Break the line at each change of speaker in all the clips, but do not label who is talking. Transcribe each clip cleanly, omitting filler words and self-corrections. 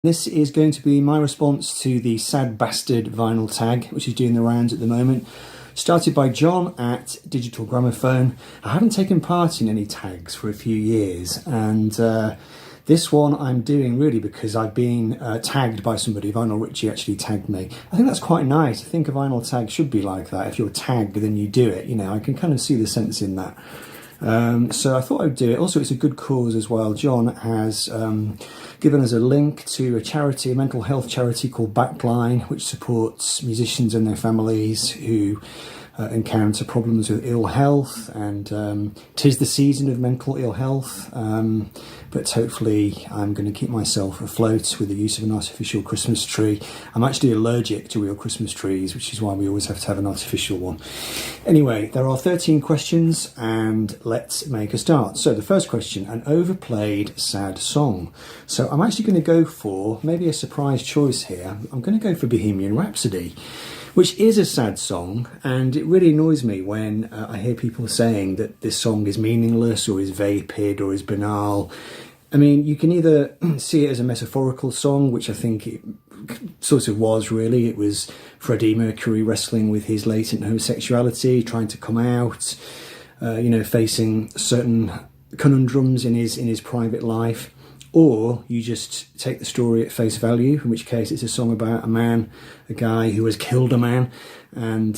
This is going to be my response to the Sad Bastard vinyl tag, which is doing the rounds at the moment. Started by John at Digital Gramophone. I haven't taken part in any tags for a few years, and this one I'm doing really because I've been tagged by somebody. Vinyl Richie actually tagged me. I think that's quite nice. I think a vinyl tag should be like that. If you're tagged, then you do it. You know, I can kind of see the sense in that. So I thought I'd do it. Also, it's a good cause as well. John has given us a link to a charity, a mental health charity called Backline, which supports musicians and their families who encounter problems with ill health, and 'tis the season of mental ill health, but hopefully I'm going to keep myself afloat with the use of an artificial Christmas tree. I'm actually allergic to real Christmas trees, which is why we always have to have an artificial one. Anyway, there are 13 questions and let's make a start. So the first question, an overplayed sad song. So I'm actually going to go for maybe a surprise choice here. I'm going to go for Bohemian Rhapsody, which is a sad song, and it really annoys me when I hear people saying that this song is meaningless or is vapid or is banal. I mean, you can either see it as a metaphorical song, which I think it sort of was really. It was Freddie Mercury wrestling with his latent homosexuality, trying to come out, you know, facing certain conundrums in his private life. Or you just take the story at face value, in which case it's a song about a guy who has killed a man, and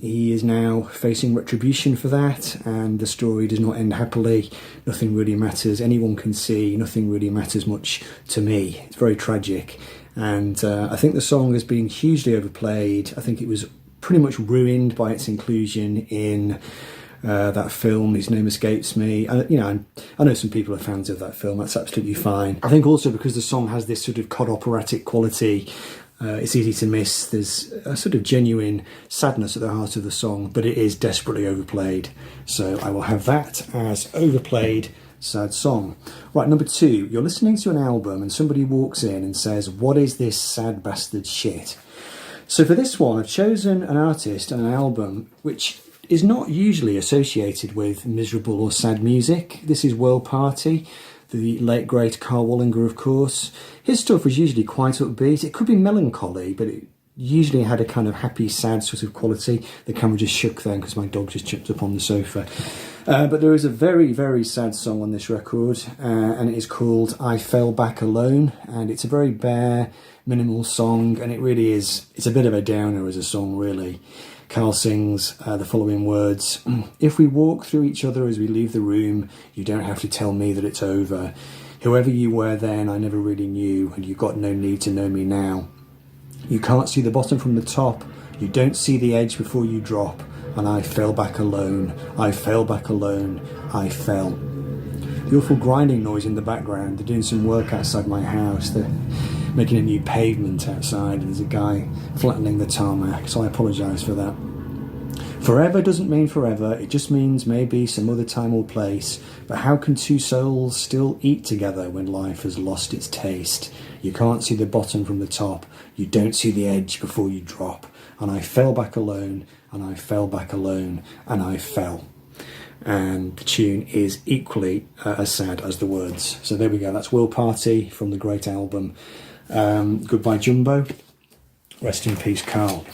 he is now facing retribution for that, and the story does not end happily. Nothing really matters. Anyone can see nothing really matters much to me. It's very tragic, and I think the song has been hugely overplayed. I think it was pretty much ruined by its inclusion in that film, whose name escapes me. You know, I know some people are fans of that film. That's absolutely fine. I think also because the song has this sort of cod operatic quality, it's easy to miss. There's a sort of genuine sadness at the heart of the song, but it is desperately overplayed. So I will have that as overplayed sad song. Right, number 2. You're listening to an album and somebody walks in and says, "What is this sad bastard shit?" So for this one, I've chosen an artist and an album which is not usually associated with miserable or sad music. This is World Party, the late great Carl Wallinger, of course. His stuff was usually quite upbeat. It could be melancholy, but it usually had a kind of happy, sad sort of quality. The camera just shook then because my dog just jumped up on the sofa. But there is a very, very sad song on this record, and it is called I Fell Back Alone, and it's a very bare, minimal song, and it really is, it's a bit of a downer as a song, really. Carl sings the following words: "If we walk through each other as we leave the room, you don't have to tell me that it's over. Whoever you were then, I never really knew, and you've got no need to know me now. You can't see the bottom from the top, you don't see the edge before you drop, and I fell back alone, I fell back alone, I fell." The awful grinding noise in the background, they're doing some work outside my house, they're making a new pavement outside, and there's a guy flattening the tarmac, so I apologise for that. Forever doesn't mean forever, it just means maybe some other time or place, but how can two souls still eat together when life has lost its taste? You can't see the bottom from the top, you don't see the edge before you drop, and I fell back alone, and I fell back alone, and I fell. And the tune is equally as sad as the words. So there we go, that's World Party from the great album Goodbye Jumbo. Rest in peace, Carl.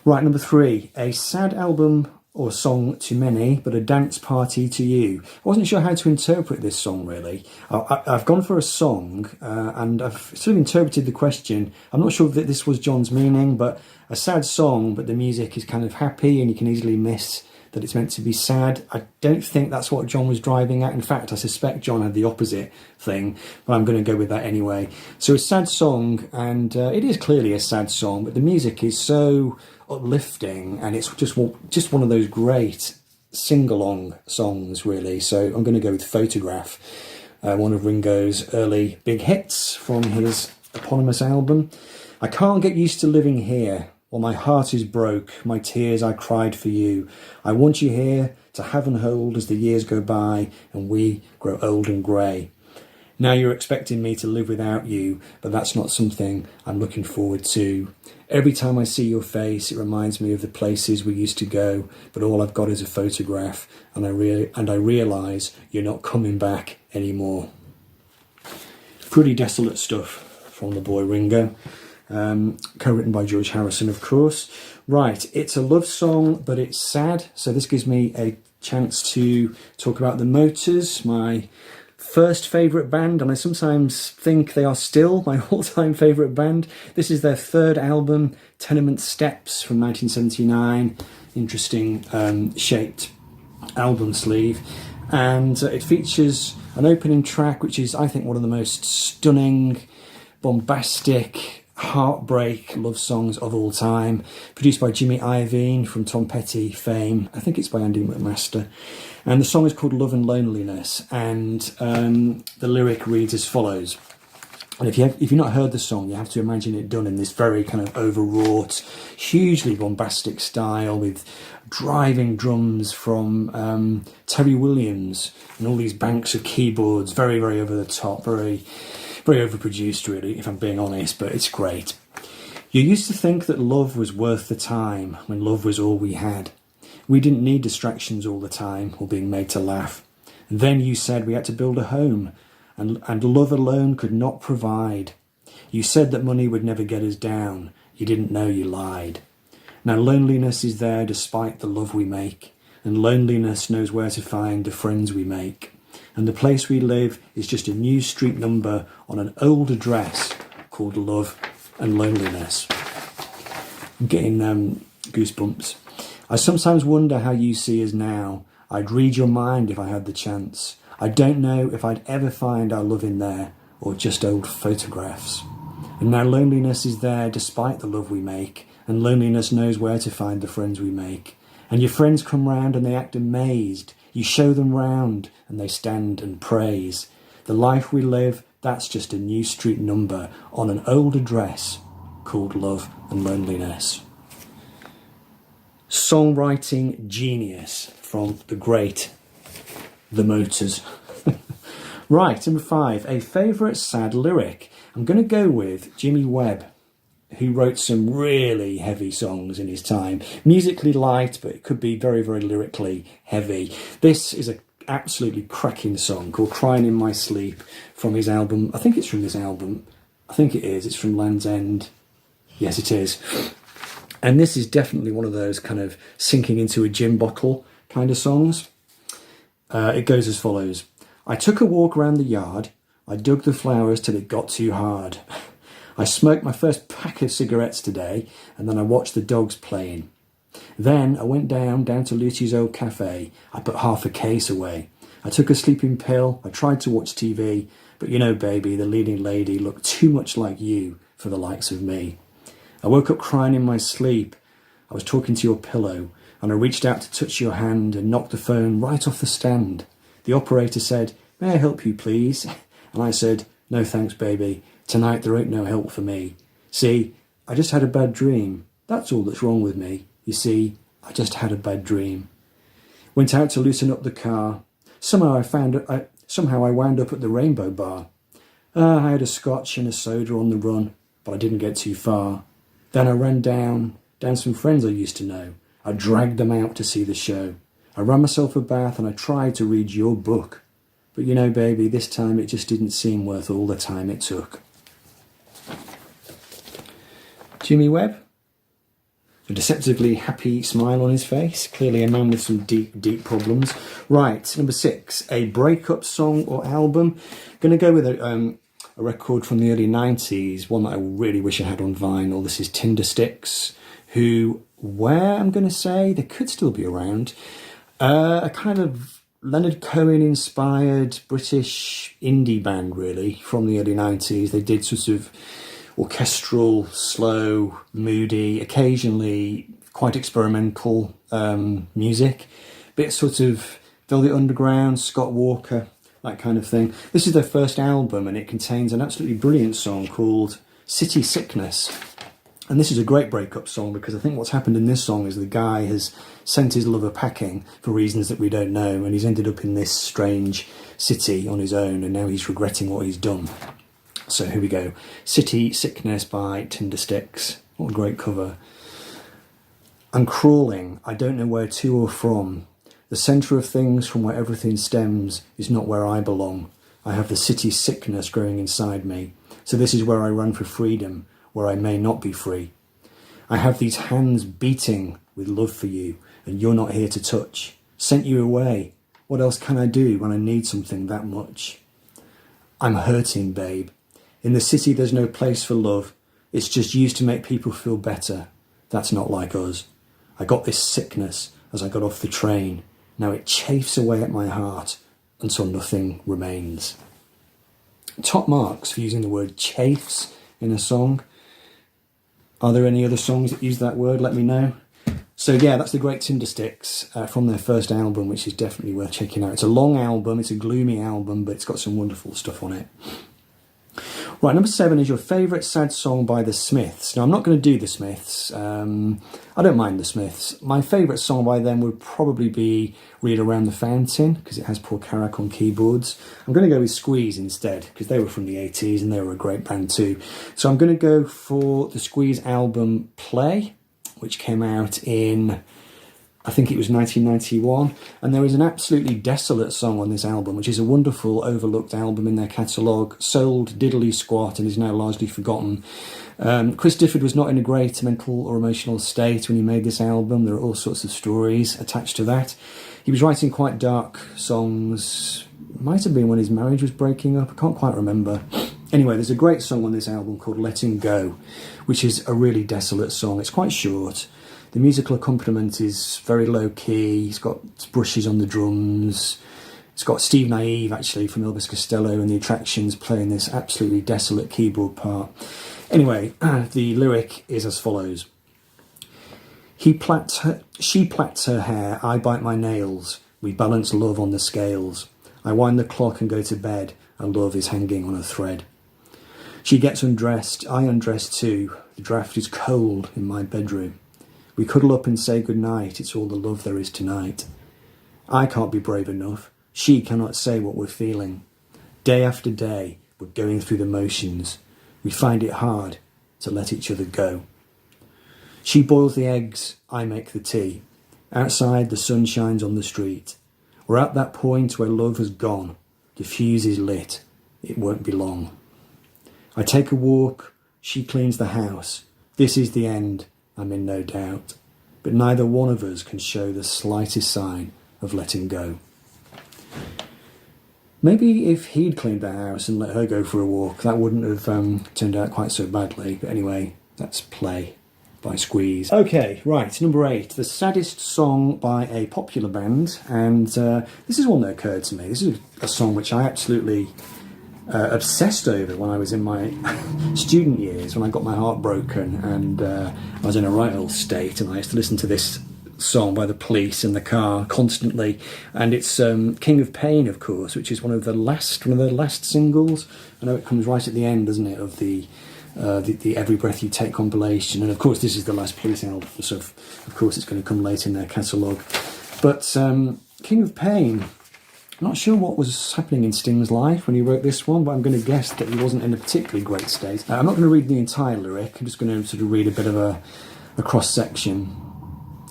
Right, number 3, a sad album or song to many, but a dance party to you. I wasn't sure how to interpret this song, really. I've gone for a song, and I've sort of interpreted the question. I'm not sure that this was John's meaning, but a sad song, but the music is kind of happy, and you can easily miss that it's meant to be sad. I don't think that's what John was driving at. In fact, I suspect John had the opposite thing, but I'm going to go with that anyway. So a sad song, and it is clearly a sad song, but the music is so uplifting, and it's just one of those great sing-along songs, really. So I'm going to go with Photograph, one of Ringo's early big hits from his eponymous album. I can't get used to living here. Well, my heart is broke, my tears I cried for you. I want you here to have and hold as the years go by and we grow old and grey. Now you're expecting me to live without you, but that's not something I'm looking forward to. Every time I see your face, it reminds me of the places we used to go, but all I've got is a photograph, and I realise you're not coming back anymore. Pretty desolate stuff from the boy Ringo. Co-written by George Harrison, of course. Right, it's a love song, but it's sad. So this gives me a chance to talk about the Motors, my first favourite band, and I sometimes think they are still my all-time favourite band. This is their third album, Tenement Steps, from 1979. Interesting shaped album sleeve. And it features an opening track, which is, I think, one of the most stunning, bombastic, Heartbreak love songs of all time, produced by Jimmy Iovine from Tom Petty fame. I think it's by Andy McMaster. And the song is called Love and Loneliness, and the lyric reads as follows. And if you've not heard the song, you have to imagine it done in this very kind of overwrought, hugely bombastic style with driving drums from Terry Williams and all these banks of keyboards, very, very over the top, very overproduced, really, if I'm being honest, but it's great. You used to think that love was worth the time, when love was all we had. We didn't need distractions all the time, or being made to laugh. And then you said we had to build a home, and love alone could not provide. You said that money would never get us down. You didn't know you lied. Now loneliness is there despite the love we make, and loneliness knows where to find the friends we make. And the place we live is just a new street number on an old address called Love and Loneliness. I'm getting goosebumps. I sometimes wonder how you see us now. I'd read your mind if I had the chance. I don't know if I'd ever find our love in there, or just old photographs. And now loneliness is there despite the love we make, and loneliness knows where to find the friends we make. And your friends come round and they act amazed. You show them round and they stand and praise. The life we live, that's just a new street number on an old address called Love and Loneliness. Songwriting genius from the great The Motors. Right, number 5, a favourite sad lyric. I'm going to go with Jimmy Webb, who wrote some really heavy songs in his time. Musically light, but it could be very, very lyrically heavy. This is an absolutely cracking song called Crying in My Sleep from his album. I think it's from this album. I think it is. It's from Land's End. Yes, it is. And this is definitely one of those kind of sinking into a gin bottle kind of songs. It goes as follows. I took a walk around the yard. I dug the flowers till it got too hard. I smoked my first pack of cigarettes today, and then I watched the dogs playing. Then I went down to Lucy's old cafe. I put half a case away. I took a sleeping pill. I tried to watch TV, but you know, baby, the leading lady looked too much like you for the likes of me. I woke up crying in my sleep. I was talking to your pillow, and I reached out to touch your hand and knocked the phone right off the stand. The operator said, "May I help you, please?" And I said, "No thanks, baby. Tonight there ain't no help for me. See, I just had a bad dream. That's all that's wrong with me. You see, I just had a bad dream." Went out to loosen up the car. Somehow I wound up at the Rainbow Bar. I had a scotch and a soda on the run, but I didn't get too far. Then I ran down some friends I used to know. I dragged them out to see the show. I ran myself a bath and I tried to read your book. But you know, baby, this time it just didn't seem worth all the time it took. Jimmy Webb, a deceptively happy smile on his face. Clearly a man with some deep, deep problems. Right, number 6, a breakup song or album. Going to go with a record from the early 90s, one that I really wish I had on vinyl. This is Tindersticks, who, I'm going to say, they could still be around. A kind of Leonard Cohen-inspired British indie band, really, from the early 90s. They did sort of orchestral, slow, moody, occasionally quite experimental music. Bit sort of Velvet Underground, Scott Walker, that kind of thing. This is their first album, and it contains an absolutely brilliant song called City Sickness. And this is a great breakup song, because I think what's happened in this song is the guy has sent his lover packing for reasons that we don't know, and he's ended up in this strange city on his own, and now he's regretting what he's done. So here we go. City Sickness by Tindersticks. What a great cover. I'm crawling, I don't know where to or from. The centre of things from where everything stems is not where I belong. I have the city sickness growing inside me. So this is where I run for freedom, where I may not be free. I have these hands beating with love for you, and you're not here to touch. Sent you away. What else can I do when I need something that much? I'm hurting, babe. In the city there's no place for love. It's just used to make people feel better. That's not like us. I got this sickness as I got off the train. Now it chafes away at my heart until nothing remains. Top marks for using the word chafes in a song. Are there any other songs that use that word? Let me know. So yeah, that's the Great Tindersticks from their first album, which is definitely worth checking out. It's a long album, it's a gloomy album, but it's got some wonderful stuff on it. Right, number 7 is your favourite sad song by the Smiths. Now, I'm not going to do the Smiths. I don't mind the Smiths. My favourite song by them would probably be Read Around the Fountain, because it has Paul Carrack on keyboards. I'm going to go with Squeeze instead, because they were from the 80s and they were a great band too. So I'm going to go for the Squeeze album Play, which came out in, I think it was 1991, and there is an absolutely desolate song on this album, which is a wonderful overlooked album in their catalogue, sold diddly squat and is now largely forgotten. Chris Difford was not in a great mental or emotional state when he made this album. There are all sorts of stories attached to that. He was writing quite dark songs, might have been when his marriage was breaking up, I can't quite remember. Anyway, there's a great song on this album called Letting Go, which is a really desolate song. It's quite short. The musical accompaniment is very low-key. He's got brushes on the drums. It's got Steve Naive, actually, from Elvis Costello and the Attractions playing this absolutely desolate keyboard part. Anyway, the lyric is as follows. She plats her hair, I bite my nails. We balance love on the scales. I wind the clock and go to bed, and love is hanging on a thread. She gets undressed, I undress too. The draft is cold in my bedroom. We cuddle up and say goodnight, it's all the love there is tonight. I can't be brave enough, she cannot say what we're feeling. Day after day, we're going through the motions. We find it hard to let each other go. She boils the eggs, I make the tea. Outside, the sun shines on the street. We're at that point where love has gone. The fuse is lit, it won't be long. I take a walk, she cleans the house. This is the end, I'm in no doubt. But neither one of us can show the slightest sign of letting go. Maybe if he'd cleaned the house and let her go for a walk, that wouldn't have turned out quite so badly. But anyway, that's Play by Squeeze. Okay, right, number 8, the saddest song by a popular band. And this is one that occurred to me. This is a song which I absolutely obsessed over when I was in my student years, when I got my heart broken and I was in a right old state, and I used to listen to this song by the Police in the car constantly. And it's King of Pain, of course, which is one of their last singles. I know it comes right at the end, doesn't it, of the Every Breath You Take compilation, and of course this is the last Police album, so of course it's going to come late in their catalogue. But King of Pain, I'm not sure what was happening in Sting's life when he wrote this one, but I'm going to guess that he wasn't in a particularly great state. I'm not going to read the entire lyric, I'm just going to sort of read a bit of a cross-section.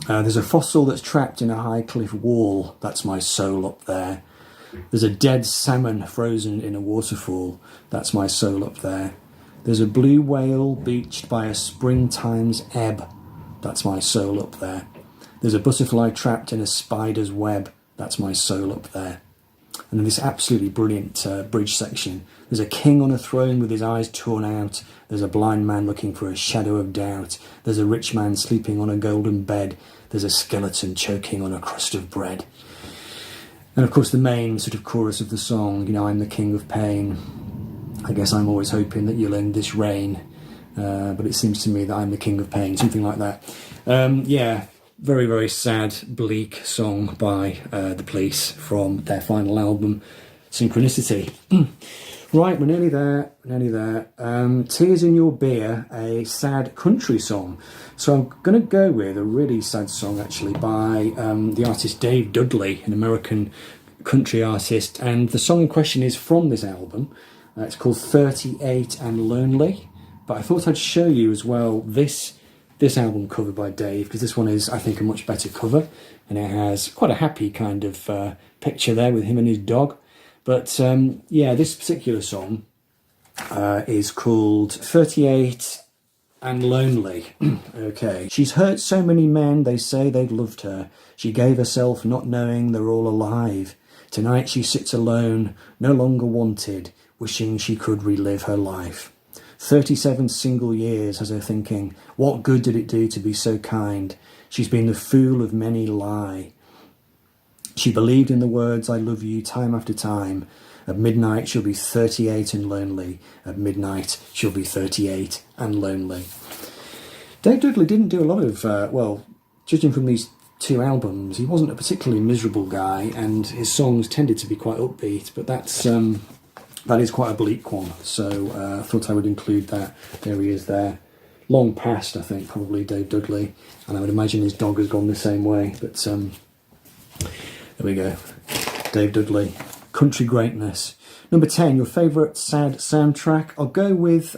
There's a fossil that's trapped in a high cliff wall, that's my soul up there. There's a dead salmon frozen in a waterfall, that's my soul up there. There's a blue whale beached by a springtime's ebb, that's my soul up there. There's a butterfly trapped in a spider's web, that's my soul up there. And then this absolutely brilliant bridge section. There's a king on a throne with his eyes torn out. There's a blind man looking for a shadow of doubt. There's a rich man sleeping on a golden bed. There's a skeleton choking on a crust of bread. And of course the main sort of chorus of the song, you know, I'm the king of pain. I guess I'm always hoping that you'll end this rain. But it seems to me that I'm the king of pain, something like that. Yeah. Very, very sad, bleak song by the Police from their final album, Synchronicity. Right, we're nearly there, Tears in Your Beer, a sad country song. So I'm going to go with a really sad song, actually, by the artist Dave Dudley, an American country artist. And the song in question is from this album. It's called 38 and Lonely. But I thought I'd show you as well this album cover by Dave, because this one is, I think, a much better cover, and it has quite a happy kind of picture there with him and his dog. But yeah, this particular song is called 38 and Lonely. Okay. She's hurt so many men, they say they've loved her. She gave herself not knowing they're all alive. Tonight she sits alone, no longer wanted, wishing she could relive her life. 37 single years has her thinking, what good did it do to be so kind? She's been the fool of many lie. She believed in the words, I love you, time after time. At midnight she'll be 38 and lonely. At midnight she'll be 38 and lonely. Dave Dudley didn't do a lot of, well, judging from these two albums, he wasn't a particularly miserable guy, and his songs tended to be quite upbeat, but that is quite a bleak one, so I thought I would include that. There he is there. Long past, I think, probably, Dave Dudley, and I would imagine his dog has gone the same way, but there we go. Dave Dudley. Country greatness. Number 10, your favourite sad soundtrack. I'll go with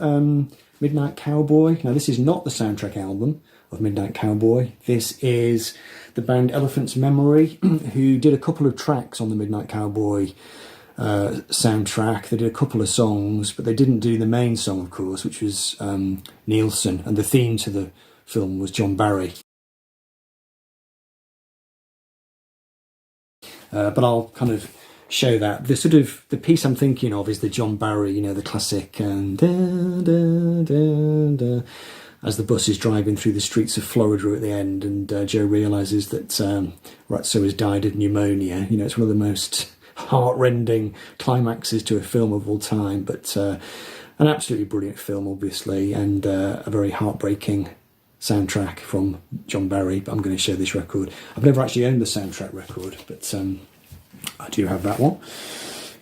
Midnight Cowboy. Now, this is not the soundtrack album of Midnight Cowboy. This is the band Elephant's Memory, who did a couple of tracks on the Midnight Cowboy soundtrack. They did a couple of songs, but they didn't do the main song, of course, which was Nielsen, and the theme to the film was John Barry. But I'll kind of show that. The piece I'm thinking of is the John Barry, you know, the classic, and as the bus is driving through the streets of Florida at the end, and Joe realises that Ratso has died of pneumonia. You know, it's one of the most heart-rending climaxes to a film of all time, but an absolutely brilliant film, obviously, and a very heartbreaking soundtrack from John Barry. But I'm going to show this record. I've never actually owned the soundtrack record, but I do have that one.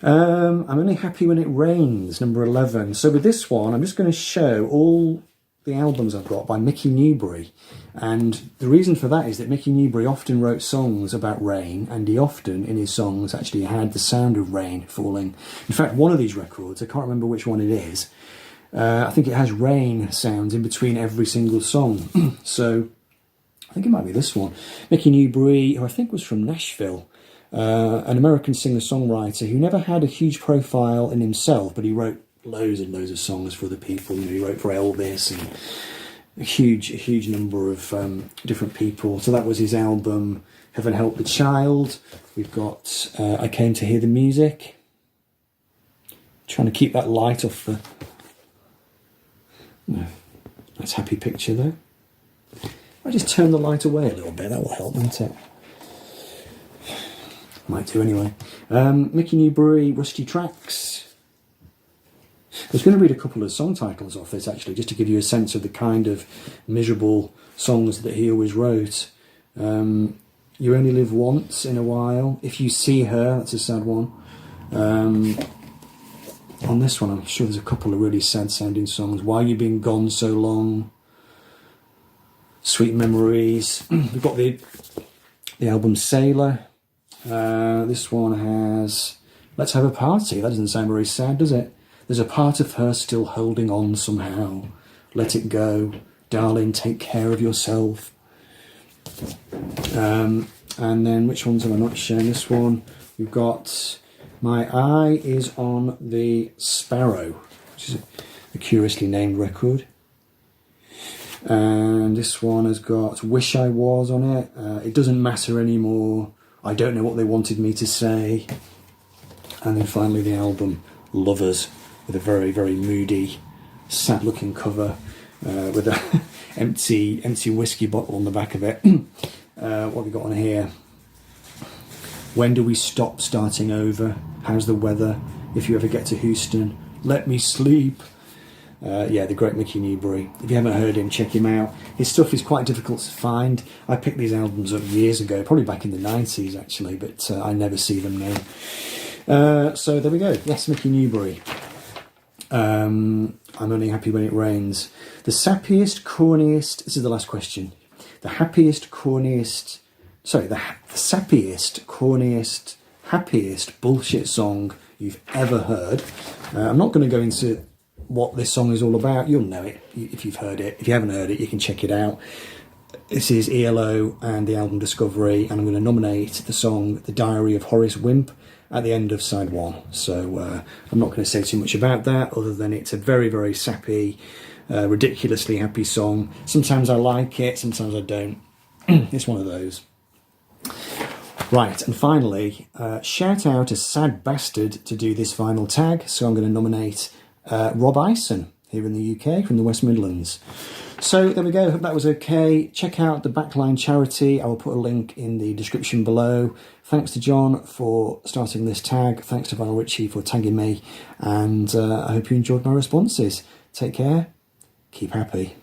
I'm only happy when it rains, number 11. So with this one, I'm just going to show all the albums I've got by Mickey Newbury, and the reason for that is that Mickey Newbury often wrote songs about rain, and he often in his songs actually had the sound of rain falling. In fact, one of these records, I can't remember which one it is, I think it has rain sounds in between every single song. So I think it might be this one. Mickey Newbury, who I think was from Nashville, an American singer-songwriter who never had a huge profile in himself, but he wrote loads and loads of songs for other people. You know, he wrote for Elvis and a huge number of different people. So that was his album Heaven Help the Child. We've got I Came to Hear the Music. Trying to keep that light off the... No, nice happy picture though. I just turn the light away a little bit, that will help, won't it? Might do anyway. Mickey Newbury, Rusty Tracks. I was going to read a couple of song titles off this actually, just to give you a sense of the kind of miserable songs that he always wrote. You Only Live Once in a While. If You See Her, that's a sad one. On this one, I'm sure there's a couple of really sad sounding songs. Why You Been Gone So Long. Sweet Memories. We've got the album Sailor. This one has Let's Have a Party. That doesn't sound very sad, does it? There's a part of her still holding on somehow. Let it go. Darling, take care of yourself. And then, which ones have I not shown? This one. We've got My Eye is on the Sparrow, which is a curiously named record. And this one has got Wish I Was on it. It Doesn't Matter Anymore. I Don't Know What They Wanted Me to Say. And then finally the album Lovers, with a very, very moody, sad-looking cover, with an empty whiskey bottle on the back of it. What have we got on here? When Do We Stop Starting Over? How's the Weather? If You Ever Get to Houston? Let Me Sleep. Yeah, the great Mickey Newbury. If you haven't heard him, check him out. His stuff is quite difficult to find. I picked these albums up years ago, probably back in the 90s actually, but I never see them now. So there we go. Yes, Mickey Newbury. I'm Only Happy When It Rains. The sappiest, corniest... This is the last question. The sappiest, corniest, happiest bullshit song you've ever heard. I'm not going to go into what this song is all about. You'll know it if you've heard it. If you haven't heard it, you can check it out. This is ELO and the album Discovery, and I'm going to nominate the song The Diary of Horace Wimp. at the end of side 1. So I'm not going to say too much about that, other than it's a very, very sappy, ridiculously happy song. Sometimes I like it, sometimes I don't. It's one of those. Right, and finally, shout out to Sad Bastard to do this vinyl tag. So I'm going to nominate Rob Ison here in the UK from the West Midlands. So there we go, hope that was okay. Check out the Backline charity, I will put a link in the description below. Thanks to John for starting this tag, thanks to Vinyl Richie for tagging me, and I hope you enjoyed my responses. Take care, keep happy.